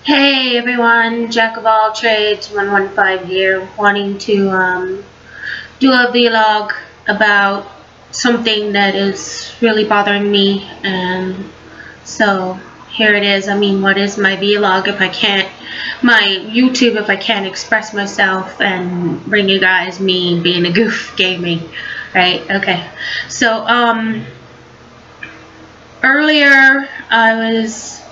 Hey everyone, Jack of all trades 115 here, wanting to do a vlog about something that is really bothering me, and so here it is. I mean, what is my vlog if I can't, my YouTube if I can't express myself and bring you guys me being a goof gaming, right? Okay, so earlier I was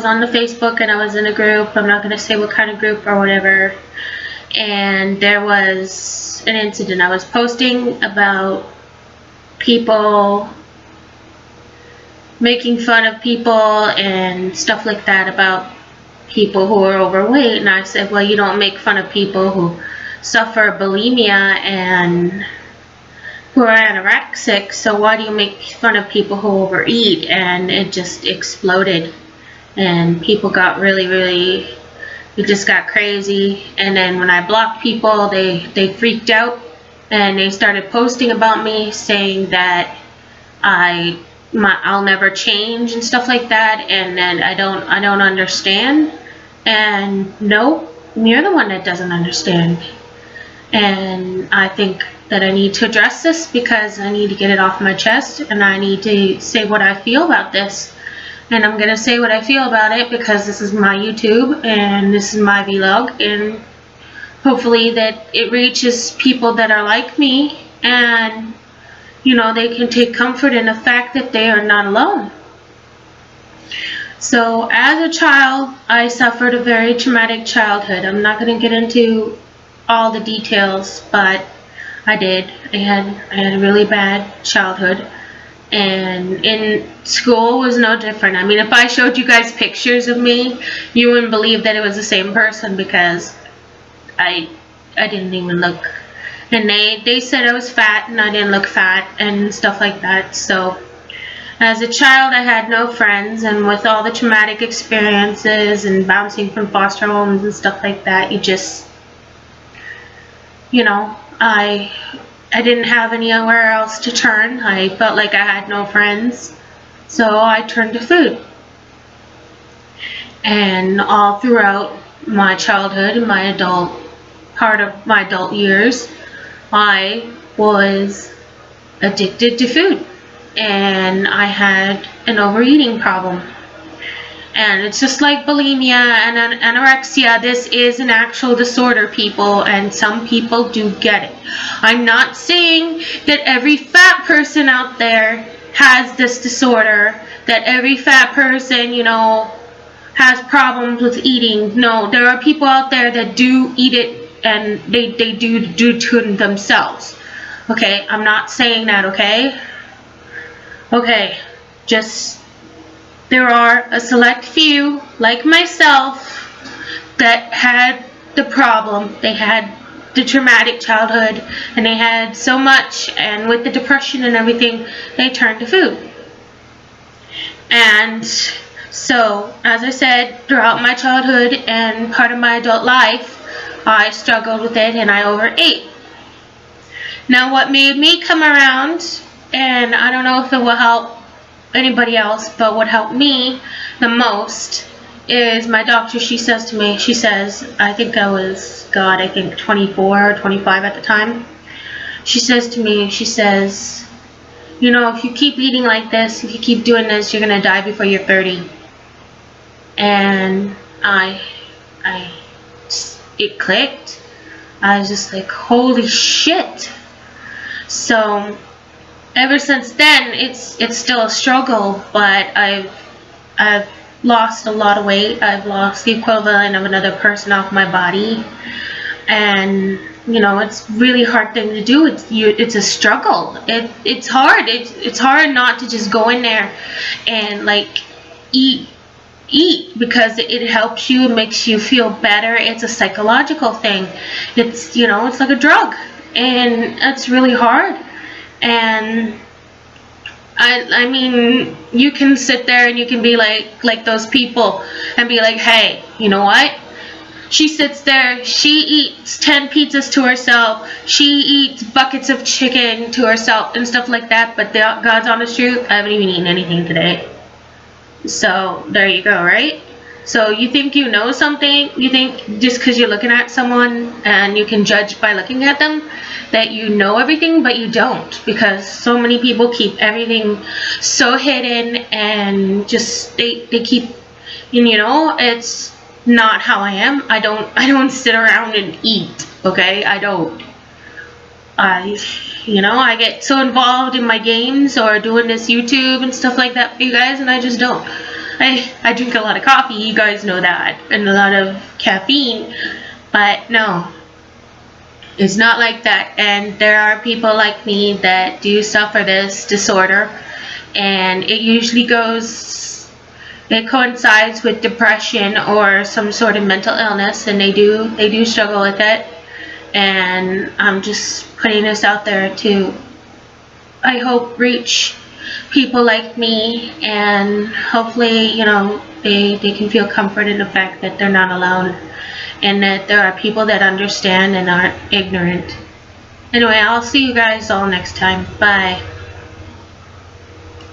on the Facebook, and I was in a group. I'm not gonna say what kind of group or whatever. And there was an incident. I was posting about people making fun of people and stuff like that, about people who are overweight, and I said, well, you don't make fun of people who suffer bulimia and who are anorexic, so why do you make fun of people who overeat? And it just exploded, and people got really, it just got crazy. And then when I blocked people, they freaked out, and they started posting about me, saying that I'll never change and stuff like that. And then I don't understand. And no, you're the one that doesn't understand. And I think that I need to address this, because I need to get it off my chest, and I need to say what I feel about this. And I'm going to say what I feel about it because this is my YouTube and this is my vlog, and hopefully that it reaches people that are like me, and they can take comfort in the fact that they are not alone. So as a child, I suffered a very traumatic childhood. I'm not going to get into all the details, but I did. I had a really bad childhood, and in school was no different. I mean, if I showed you guys pictures of me, you wouldn't believe that it was the same person, because I didn't even look. And they said I was fat, and I didn't look fat and stuff like that. So as a child, I had no friends, and with all the traumatic experiences and bouncing from foster homes and stuff like that, I didn't have anywhere else to turn. I felt like I had no friends, so I turned to food. And all throughout my childhood and part of my adult years, I was addicted to food, and I had an overeating problem. And it's just like bulimia and anorexia. This is an actual disorder, people, and some people do get it. I'm not saying that every fat person out there has this disorder, that every fat person, has problems with eating. No, there are people out there that do eat it, and they do to themselves. Okay, I'm not saying that, okay? Okay, there are a select few, like myself, that had the problem. They had the traumatic childhood, and they had so much, and with the depression and everything, they turned to food. And so, as I said, throughout my childhood and part of my adult life, I struggled with it, and I overate. Now, what made me come around, and I don't know if it will help anybody else, but what helped me the most is my doctor. She says to me, I think I was, 24 or 25 at the time. She says to me, if you keep eating like this, if you keep doing this, you're going to die before you're 30. And it clicked. I was just like, holy shit. So ever since then, it's still a struggle, but I've lost a lot of weight. I've lost the equivalent of another person off my body, and it's really hard thing to do. It's a struggle. It's hard. It's hard not to just go in there and like eat, because it helps you. It makes you feel better. It's a psychological thing. It's it's like a drug, and it's really hard. And I mean, you can sit there and you can be like those people and be like, hey, you know what? She sits there, she eats 10 pizzas to herself, she eats buckets of chicken to herself and stuff like that, but God's honest truth, I haven't even eaten anything today. So there you go, right? So you think you know something, you think just because you're looking at someone and you can judge by looking at them that you know everything, but you don't, because so many people keep everything so hidden and just they keep, you know, it's not how I am. I don't sit around and eat, okay? I don't. I, I get so involved in my games or doing this YouTube and stuff like that for you guys, and I just don't. I drink a lot of coffee, you guys know that, and a lot of caffeine, but no, it's not like that. And there are people like me that do suffer this disorder, and it coincides with depression or some sort of mental illness, and they do struggle with it. And I'm just putting this out there to, I hope, reach people like me, and hopefully, they can feel comfort in the fact that they're not alone, and that there are people that understand and aren't ignorant. Anyway, I'll see you guys all next time. Bye.